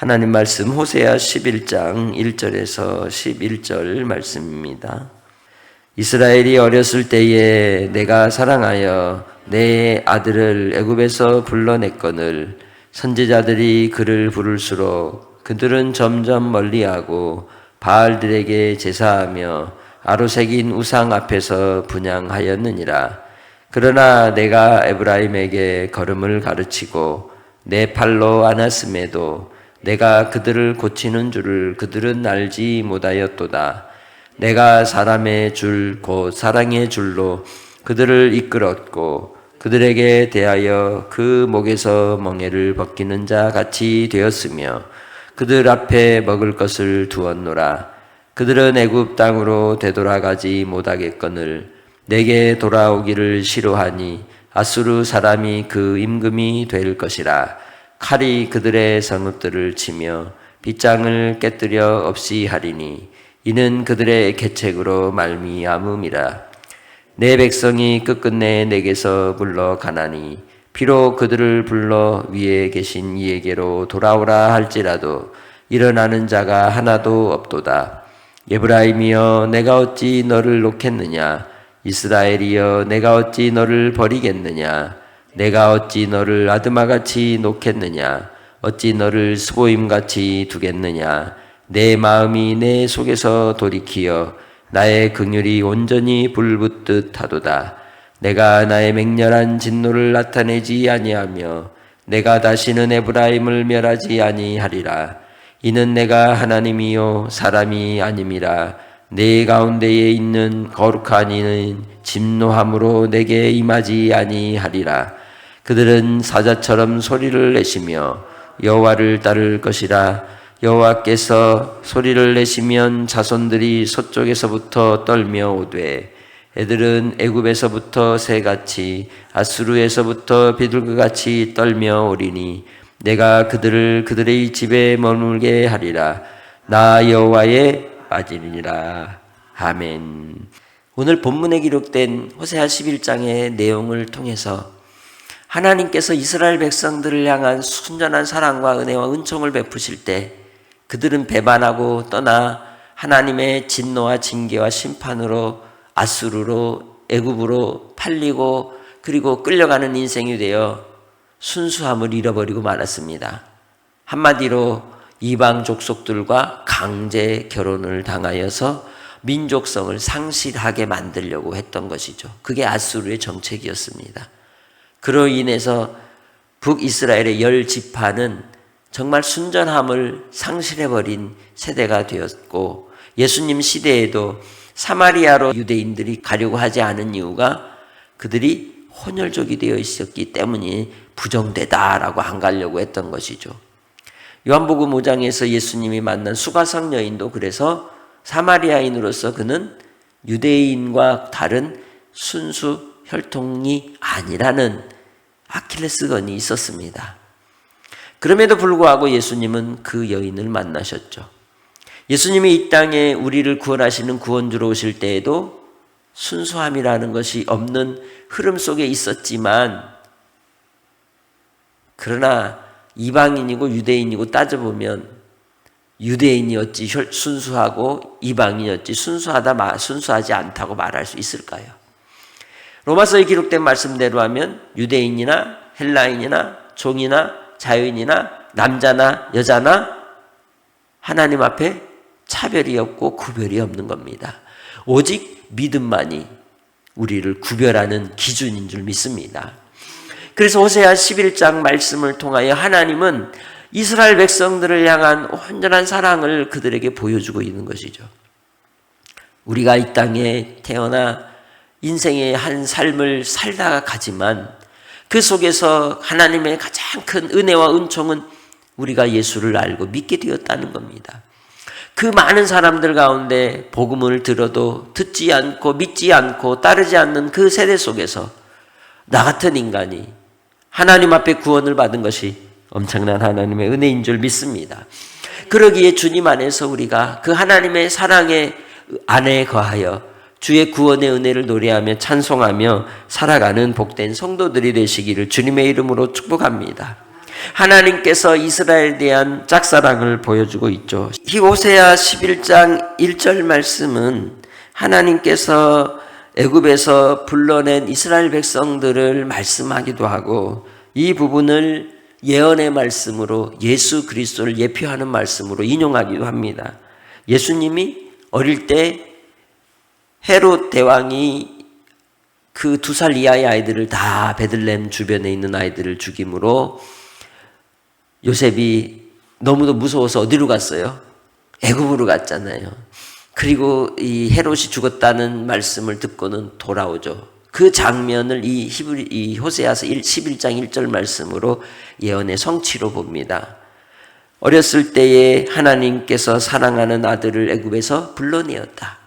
하나님 말씀 호세아 11장 1절에서 11절 말씀입니다. 이스라엘이 어렸을 때에 내가 사랑하여 내 아들을 애굽에서 불러냈거늘 선지자들이 그를 부를수록 그들은 점점 멀리하고 바알들에게 제사하며 아로새긴 우상 앞에서 분향하였느니라. 그러나 내가 에브라임에게 걸음을 가르치고 내 팔로 안았음에도 내가 그들을 고치는 줄을 그들은 알지 못하였도다. 내가 사람의 줄 곧 사랑의 줄로 그들을 이끌었고 그들에게 대하여 그 목에서 멍에를 벗기는 자 같이 되었으며 그들 앞에 먹을 것을 두었노라. 그들은 애굽 땅으로 되돌아가지 못하겠거늘 내게 돌아오기를 싫어하니 아수르 사람이 그 임금이 될 것이라. 칼이 그들의 성읍들을 치며 빗장을 깨뜨려 없이 하리니 이는 그들의 계책으로 말미암음이라. 내 백성이 끝끝내 내게서 물러가나니 비록 그들을 불러 위에 계신 이에게로 돌아오라 할지라도 일어나는 자가 하나도 없도다. 에브라임이여 내가 어찌 너를 놓겠느냐. 이스라엘이여 내가 어찌 너를 버리겠느냐. 내가 어찌 너를 아드마같이 놓겠느냐. 어찌 너를 스보임같이 두겠느냐. 내 마음이 내 속에서 돌이키어 나의 긍휼이 온전히 불붙듯 하도다. 내가 나의 맹렬한 진노를 나타내지 아니하며 내가 다시는 에브라임을 멸하지 아니하리라. 이는 내가 하나님이요 사람이 아님이라. 내 가운데에 있는 거룩한 이는 진노함으로 내게 임하지 아니하리라. 그들은 사자처럼 소리를 내시며 여호와를 따를 것이라. 여호와께서 소리를 내시면 자손들이 서쪽에서부터 떨며 오되 애들은 애굽에서부터 새같이 아수르에서부터 비둘기같이 떨며 오리니 내가 그들을 그들의 집에 머물게 하리라. 나 여호와에 빠지리라. 아멘. 오늘 본문에 기록된 호세아 11장의 내용을 통해서 하나님께서 이스라엘 백성들을 향한 순전한 사랑과 은혜와 은총을 베푸실 때 그들은 배반하고 떠나 하나님의 진노와 징계와 심판으로 아수르로 애굽으로 팔리고 그리고 끌려가는 인생이 되어 순수함을 잃어버리고 말았습니다. 한마디로 이방 족속들과 강제 결혼을 당하여서 민족성을 상실하게 만들려고 했던 것이죠. 그게 아수르의 정책이었습니다. 그로 인해서 북이스라엘의 10지파는 정말 순전함을 상실해버린 세대가 되었고 예수님 시대에도 사마리아로 유대인들이 가려고 하지 않은 이유가 그들이 혼혈족이 되어 있었기 때문이 부정되다라고 안 가려고 했던 것이죠. 요한복음 5장에서 예수님이 만난 수가성 여인도 그래서 사마리아인으로서 그는 유대인과 다른 순수 혈통이 아니라는 아킬레스건이 있었습니다. 그럼에도 불구하고 예수님은 그 여인을 만나셨죠. 예수님이 이 땅에 우리를 구원하시는 구원주로 오실 때에도 순수함이라는 것이 없는 흐름 속에 있었지만 그러나 이방인이고 유대인이고 따져보면 유대인이 어찌 순수하고 이방인이 어찌 순수하지 않다고 말할 수 있을까요? 로마서에 기록된 말씀대로 하면 유대인이나 헬라인이나 종이나 자유인이나 남자나 여자나 하나님 앞에 차별이 없고 구별이 없는 겁니다. 오직 믿음만이 우리를 구별하는 기준인 줄 믿습니다. 그래서 호세아 11장 말씀을 통하여 하나님은 이스라엘 백성들을 향한 온전한 사랑을 그들에게 보여주고 있는 것이죠. 우리가 이 땅에 태어나 인생의 한 삶을 살다가 가지만 그 속에서 하나님의 가장 큰 은혜와 은총은 우리가 예수를 알고 믿게 되었다는 겁니다. 그 많은 사람들 가운데 복음을 들어도 듣지 않고 믿지 않고 따르지 않는 그 세대 속에서 나 같은 인간이 하나님 앞에 구원을 받은 것이 엄청난 하나님의 은혜인 줄 믿습니다. 그러기에 주님 안에서 우리가 그 하나님의 사랑의 안에 거하여 주의 구원의 은혜를 노래하며 찬송하며 살아가는 복된 성도들이 되시기를 주님의 이름으로 축복합니다. 하나님께서 이스라엘에 대한 짝사랑을 보여주고 있죠. 이 호세아 11장 1절 말씀은 하나님께서 애굽에서 불러낸 이스라엘 백성들을 말씀하기도 하고, 이 부분을 예언의 말씀으로, 예수 그리스도를 예표하는 말씀으로 인용하기도 합니다. 예수님이 어릴 때 헤롯 대왕이 그 2살 이하의 아이들을 다 베들레헴 주변에 있는 아이들을 죽임으로 요셉이 너무도 무서워서 어디로 갔어요? 애굽으로 갔잖아요. 그리고 이 헤롯이 죽었다는 말씀을 듣고는 돌아오죠. 그 장면을 이 호세아서 11장 1절 말씀으로 예언의 성취로 봅니다. 어렸을 때에 하나님께서 사랑하는 아들을 애굽에서 불러내었다.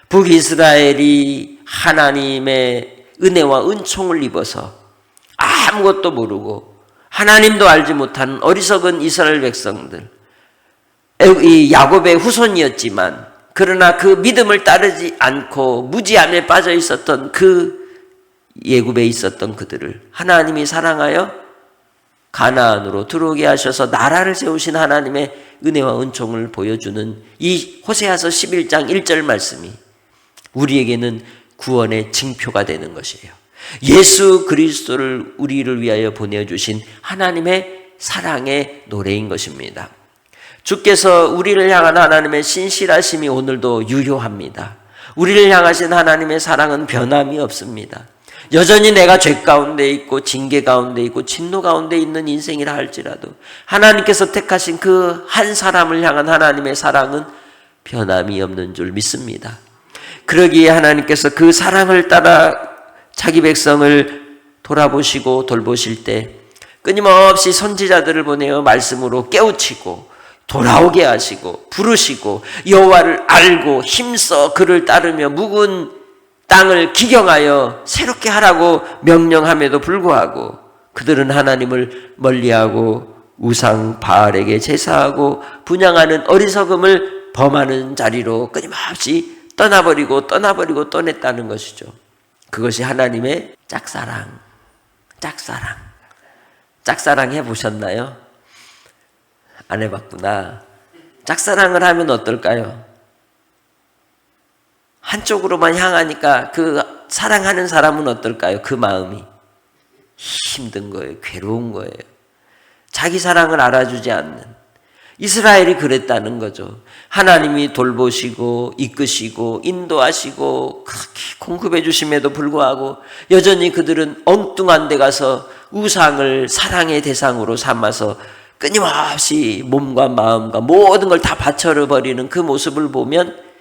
북이스라엘이 하나님의 은혜와 은총을 입어서 아무것도 모르고 하나님도 알지 못하는 어리석은 이스라엘 백성들, 이 야곱의 후손이었지만 그러나 그 믿음을 따르지 않고 무지함에 빠져 있었던 그 애굽에 있었던 그들을 하나님이 사랑하여 가나안으로 들어오게 하셔서 나라를 세우신 하나님의 은혜와 은총을 보여주는 이 호세아서 11장 1절 말씀이 우리에게는 구원의 징표가 되는 것이에요. 예수 그리스도를 우리를 위하여 보내주신 하나님의 사랑의 노래인 것입니다. 주께서 우리를 향한 하나님의 신실하심이 오늘도 유효합니다. 우리를 향하신 하나님의 사랑은 변함이 없습니다. 여전히 내가 죄 가운데 있고 징계 가운데 있고 진노 가운데 있는 인생이라 할지라도 하나님께서 택하신 그 한 사람을 향한 하나님의 사랑은 변함이 없는 줄 믿습니다. 그러기에 하나님께서 그 사랑을 따라 자기 백성을 돌아보시고 돌보실 때 끊임없이 선지자들을 보내어 말씀으로 깨우치고 돌아오게 하시고 부르시고 여호와를 알고 힘써 그를 따르며 묵은 땅을 기경하여 새롭게 하라고 명령함에도 불구하고 그들은 하나님을 멀리하고 우상 바알에게 제사하고 분향하는 어리석음을 범하는 자리로 끊임없이 떠나버리고 떠냈다는 것이죠. 그것이 하나님의 짝사랑 해보셨나요? 안 해봤구나. 짝사랑을 하면 어떨까요? 한쪽으로만 향하니까 그 사랑하는 사람은 어떨까요? 그 마음이 힘든 거예요. 괴로운 거예요. 자기 사랑을 알아주지 않는 이스라엘이 그랬다는 거죠. 하나님이 돌보시고 이끄시고 인도하시고 그렇게 공급해 주심에도 불구하고 여전히 그들은 엉뚱한 데 가서 우상을 사랑의 대상으로 삼아서 끊임없이 몸과 마음과 모든 걸 다 바쳐버리는 그 모습을 보면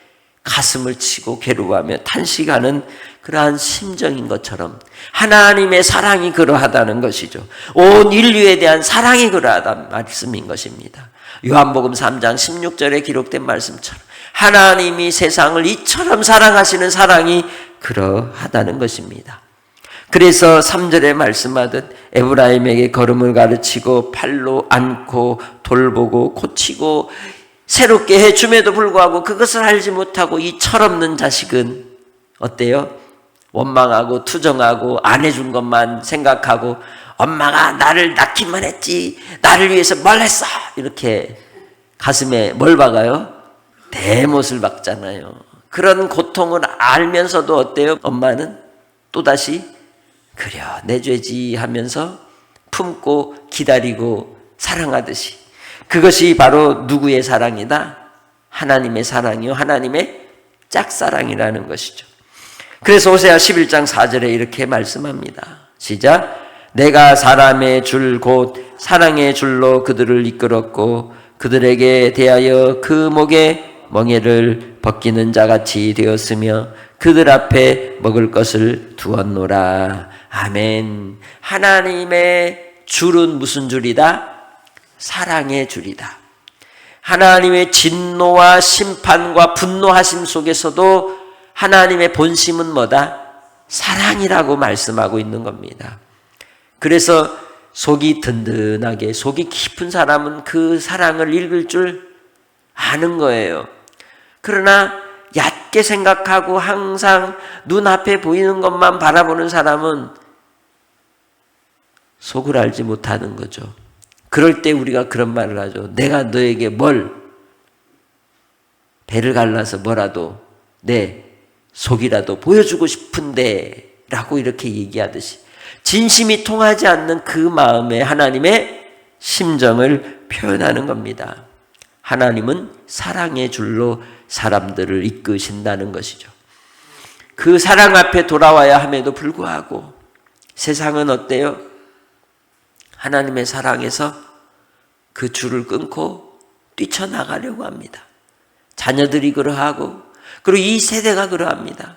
가슴을 치고 괴로워하며 탄식하는 그러한 심정인 것처럼 하나님의 사랑이 그러하다는 것이죠. 온 인류에 대한 사랑이 그러하다는 말씀인 것입니다. 요한복음 3장 16절에 기록된 말씀처럼 하나님이 세상을 이처럼 사랑하시는 사랑이 그러하다는 것입니다. 그래서 3절에 말씀하듯 에브라임에게 걸음을 가르치고 팔로 안고 돌보고 고치고 새롭게 해줌에도 불구하고 그것을 알지 못하고 이 철없는 자식은 어때요? 원망하고 투정하고 안 해준 것만 생각하고 엄마가 나를 낳기만 했지 나를 위해서 뭘 했어 이렇게 가슴에 뭘 박아요? 대못을 박잖아요. 그런 고통을 알면서도 어때요? 엄마는 또다시 그래 내 죄지 하면서 품고 기다리고 사랑하듯이 그것이 바로 누구의 사랑이다? 하나님의 사랑이요 하나님의 짝사랑이라는 것이죠. 그래서 호세아 11장 4절에 이렇게 말씀합니다. 시작. 내가 사람의 줄 곧 사랑의 줄로 그들을 이끌었고 그들에게 대하여 그 목에 멍에를 벗기는 자같이 되었으며 그들 앞에 먹을 것을 두었노라. 아멘. 하나님의 줄은 무슨 줄이다? 사랑의 줄이다. 하나님의 진노와 심판과 분노하심 속에서도 하나님의 본심은 뭐다? 사랑이라고 말씀하고 있는 겁니다. 그래서 속이 든든하게 속이 깊은 사람은 그 사랑을 읽을 줄 아는 거예요. 그러나 얕게 생각하고 항상 눈앞에 보이는 것만 바라보는 사람은 속을 알지 못하는 거죠. 그럴 때 우리가 그런 말을 하죠. 내가 너에게 뭘 배를 갈라서 뭐라도 내 속이라도 보여주고 싶은데 라고 이렇게 얘기하듯이 진심이 통하지 않는 그 마음에 하나님의 심정을 표현하는 겁니다. 하나님은 사랑의 줄로 사람들을 이끄신다는 것이죠. 그 사랑 앞에 돌아와야 함에도 불구하고 세상은 어때요? 하나님의 사랑에서 그 줄을 끊고 뛰쳐나가려고 합니다. 자녀들이 그러하고 그리고 이 세대가 그러합니다.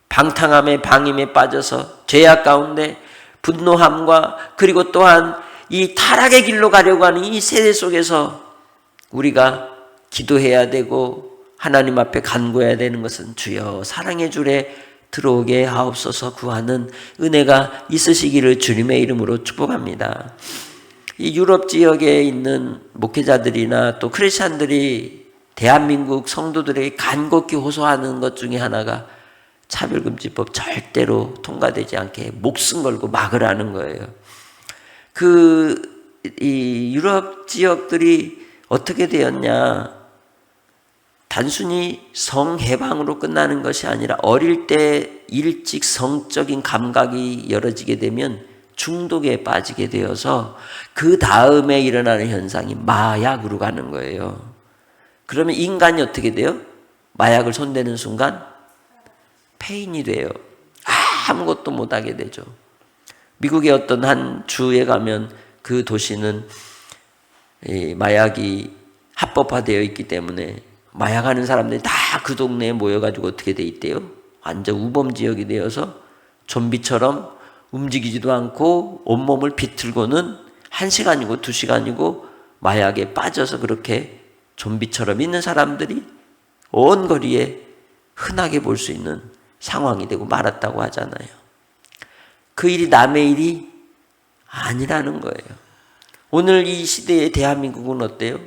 방탕함에 방임에 빠져서 죄악 가운데 분노함과 그리고 또한 이 타락의 길로 가려고 하는 이 세대 속에서 우리가 기도해야 되고 하나님 앞에 간구해야 되는 것은 주여 사랑의 줄에 들어오게 하옵소서 구하는 은혜가 있으시기를 주님의 이름으로 축복합니다. 이 유럽 지역에 있는 목회자들이나 또 크리스찬들이 대한민국 성도들에게 간곡히 호소하는 것 중에 하나가 차별금지법 절대로 통과되지 않게 목숨 걸고 막으라는 거예요. 이 유럽 지역들이 어떻게 되었냐? 단순히 성해방으로 끝나는 것이 아니라 어릴 때 일찍 성적인 감각이 열어지게 되면 중독에 빠지게 되어서 그 다음에 일어나는 현상이 마약으로 가는 거예요. 그러면 인간이 어떻게 돼요? 마약을 손대는 순간 폐인이 돼요. 아무것도 못하게 되죠. 미국의 어떤 한 주에 가면 그 도시는 마약이 합법화되어 있기 때문에 마약하는 사람들이 다 그 동네에 모여가지고 어떻게 돼 있대요? 완전 우범 지역이 되어서 좀비처럼 움직이지도 않고 온몸을 비틀고는 1시간이고 2시간이고 마약에 빠져서 그렇게 좀비처럼 있는 사람들이 온 거리에 흔하게 볼 수 있는 상황이 되고 말았다고 하잖아요. 그 일이 남의 일이 아니라는 거예요. 오늘 이 시대의 대한민국은 어때요?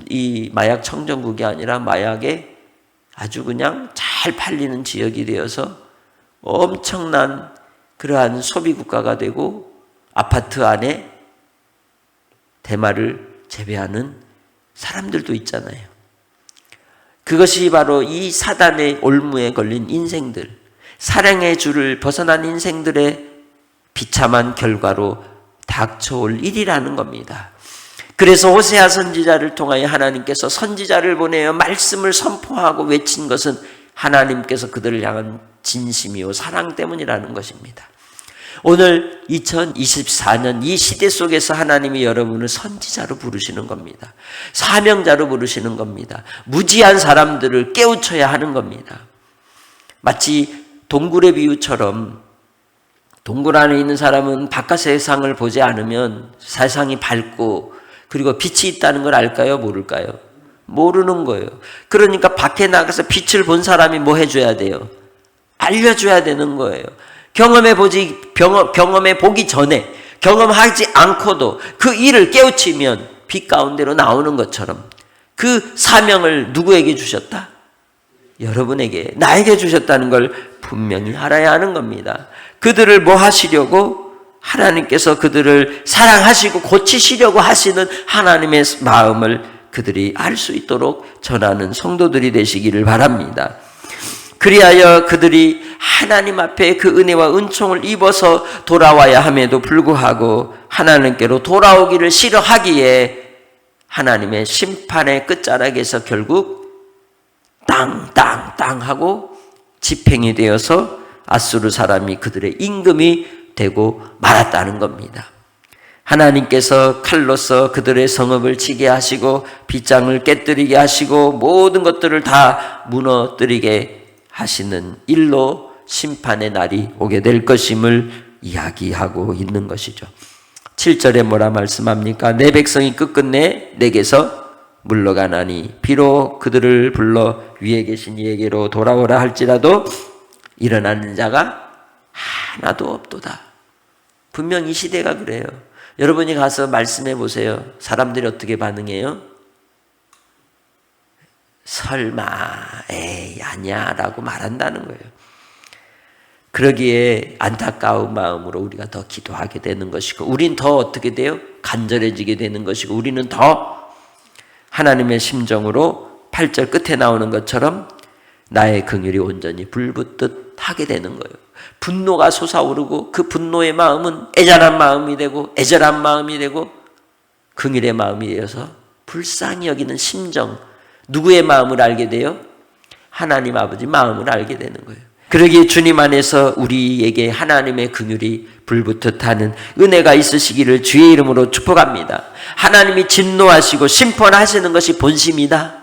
이 마약 청정국이 아니라 마약에 아주 그냥 잘 팔리는 지역이 되어서 엄청난 그러한 소비 국가가 되고 아파트 안에 대마를 재배하는 사람들도 있잖아요. 그것이 바로 이 사단의 올무에 걸린 인생들, 사랑의 줄을 벗어난 인생들의 비참한 결과로 닥쳐올 일이라는 겁니다. 그래서 호세아 선지자를 통하여 하나님께서 선지자를 보내어 말씀을 선포하고 외친 것은 하나님께서 그들을 향한 진심이요 사랑 때문이라는 것입니다. 오늘 2024년 이 시대 속에서 하나님이 여러분을 선지자로 부르시는 겁니다. 사명자로 부르시는 겁니다. 무지한 사람들을 깨우쳐야 하는 겁니다. 마치 동굴의 비유처럼 동굴 안에 있는 사람은 바깥 세상을 보지 않으면 세상이 밝고 그리고 빛이 있다는 걸 알까요? 모를까요? 모르는 거예요. 그러니까 밖에 나가서 빛을 본 사람이 뭐 해줘야 돼요? 알려줘야 되는 거예요. 경험해 보기 전에 경험하지 않고도 그 일을 깨우치면 빛 가운데로 나오는 것처럼 그 사명을 누구에게 주셨다? 여러분에게, 나에게 주셨다는 걸 분명히 알아야 하는 겁니다. 그들을 뭐 하시려고? 하나님께서 그들을 사랑하시고 고치시려고 하시는 하나님의 마음을 그들이 알 수 있도록 전하는 성도들이 되시기를 바랍니다. 그리하여 그들이 하나님 앞에 그 은혜와 은총을 입어서 돌아와야 함에도 불구하고 하나님께로 돌아오기를 싫어하기에 하나님의 심판의 끝자락에서 결국 땅땅땅 하고 집행이 되어서 아수르 사람이 그들의 임금이 되고 말았다는 겁니다. 하나님께서 칼로서 그들의 성읍을 치게 하시고 빗장을 깨뜨리게 하시고 모든 것들을 다 무너뜨리게 하시는 일로 심판의 날이 오게 될 것임을 이야기하고 있는 것이죠. 7절에 뭐라 말씀합니까? 내 백성이 끝끝내 내게서 물러가나니 비록 그들을 불러 위에 계신 이에게로 돌아오라 할지라도 일어나는 자가 하나도 없도다. 분명 이 시대가 그래요. 여러분이 가서 말씀해 보세요. 사람들이 어떻게 반응해요? 설마, 에이, 아니야 라고 말한다는 거예요. 그러기에 안타까운 마음으로 우리가 더 기도하게 되는 것이고, 우린 더 어떻게 돼요? 간절해지게 되는 것이고, 우리는 더 하나님의 심정으로 8절 끝에 나오는 것처럼 나의 긍휼이 온전히 불붙듯 하게 되는 거예요. 분노가 솟아오르고 그 분노의 마음은 애잔한 마음이 되고 애절한 마음이 되고 긍휼의 마음이 되어서 불쌍히 여기는 심정, 누구의 마음을 알게 돼요? 하나님 아버지 마음을 알게 되는 거예요. 그러기에 주님 안에서 우리에게 하나님의 긍휼이 불붙듯 하는 은혜가 있으시기를 주의 이름으로 축복합니다. 하나님이 진노하시고 심판하시는 것이 본심이다?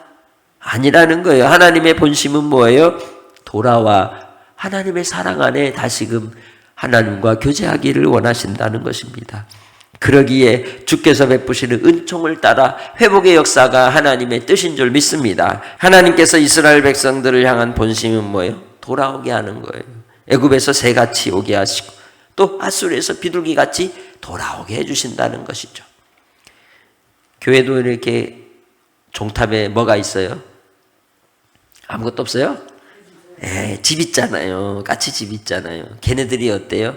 아니라는 거예요. 하나님의 본심은 뭐예요? 돌아와 하나님의 사랑 안에 다시금 하나님과 교제하기를 원하신다는 것입니다. 그러기에 주께서 베푸시는 은총을 따라 회복의 역사가 하나님의 뜻인 줄 믿습니다. 하나님께서 이스라엘 백성들을 향한 본심은 뭐예요? 돌아오게 하는 거예요. 애굽에서 새같이 오게 하시고 또 아수르에서 비둘기같이 돌아오게 해주신다는 것이죠. 교회도 이렇게 종탑에 뭐가 있어요? 아무것도 없어요? 집 있잖아요. 까치 집 있잖아요. 걔네들이 어때요?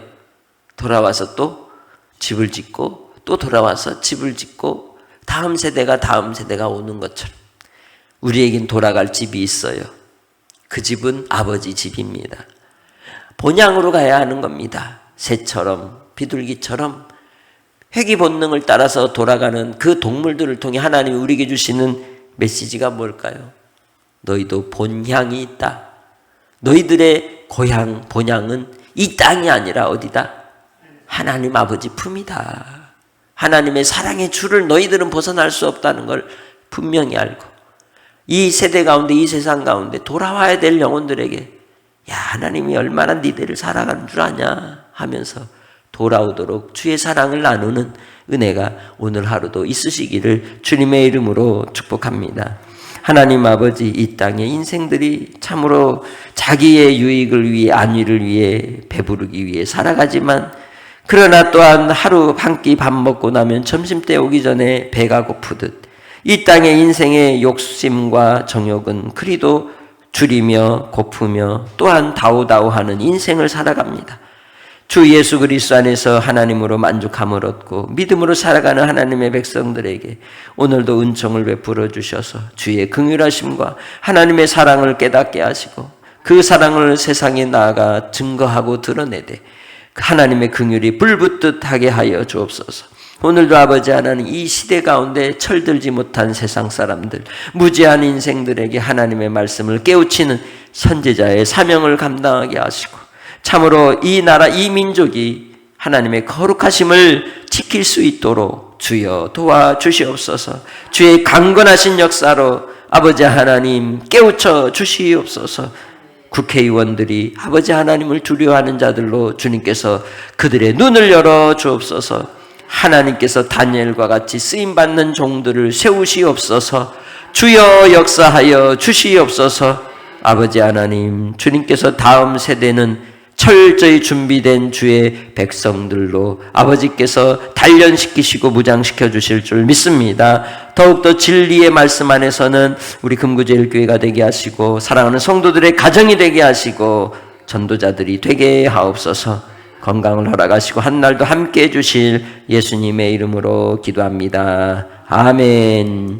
돌아와서 또 집을 짓고 또 돌아와서 집을 짓고 다음 세대가 오는 것처럼 우리에겐 돌아갈 집이 있어요. 그 집은 아버지 집입니다. 본향으로 가야 하는 겁니다. 새처럼 비둘기처럼 회귀 본능을 따라서 돌아가는 그 동물들을 통해 하나님이 우리에게 주시는 메시지가 뭘까요? 너희도 본향이 있다. 너희들의 고향, 본향은 이 땅이 아니라 어디다? 하나님 아버지 품이다. 하나님의 사랑의 줄을 너희들은 벗어날 수 없다는 걸 분명히 알고 이 세대 가운데 이 세상 가운데 돌아와야 될 영혼들에게 야 하나님이 얼마나 니들을 사랑하는 줄 아냐 하면서 돌아오도록 주의 사랑을 나누는 은혜가 오늘 하루도 있으시기를 주님의 이름으로 축복합니다. 하나님 아버지 이 땅의 인생들이 참으로 자기의 유익을 위해 안위를 위해 배부르기 위해 살아가지만 그러나 또한 하루 한 끼 밥 먹고 나면 점심때 오기 전에 배가 고프듯 이 땅의 인생의 욕심과 정욕은 그리도 줄이며 고프며 또한 다우다우하는 인생을 살아갑니다. 주 예수 그리스도 안에서 하나님으로 만족함을 얻고 믿음으로 살아가는 하나님의 백성들에게 오늘도 은총을 베풀어 주셔서 주의 긍휼하심과 하나님의 사랑을 깨닫게 하시고 그 사랑을 세상에 나아가 증거하고 드러내되 하나님의 긍휼이 불붙듯 하게 하여 주옵소서. 오늘도 아버지 하나님 이 시대 가운데 철들지 못한 세상 사람들 무지한 인생들에게 하나님의 말씀을 깨우치는 선지자의 사명을 감당하게 하시고 참으로 이 나라 이 민족이 하나님의 거룩하심을 지킬 수 있도록 주여 도와주시옵소서. 주의 강건하신 역사로 아버지 하나님 깨우쳐 주시옵소서. 국회의원들이 아버지 하나님을 두려워하는 자들로 주님께서 그들의 눈을 열어 주옵소서. 하나님께서 다니엘과 같이 쓰임받는 종들을 세우시옵소서. 주여 역사하여 주시옵소서. 아버지 하나님 주님께서 다음 세대는 철저히 준비된 주의 백성들로 아버지께서 단련시키시고 무장시켜 주실 줄 믿습니다. 더욱더 진리의 말씀 안에서는 우리 금구제일교회가 되게 하시고 사랑하는 성도들의 가정이 되게 하시고 전도자들이 되게 하옵소서. 건강을 허락하시고 한날도 함께 해주실 예수님의 이름으로 기도합니다. 아멘.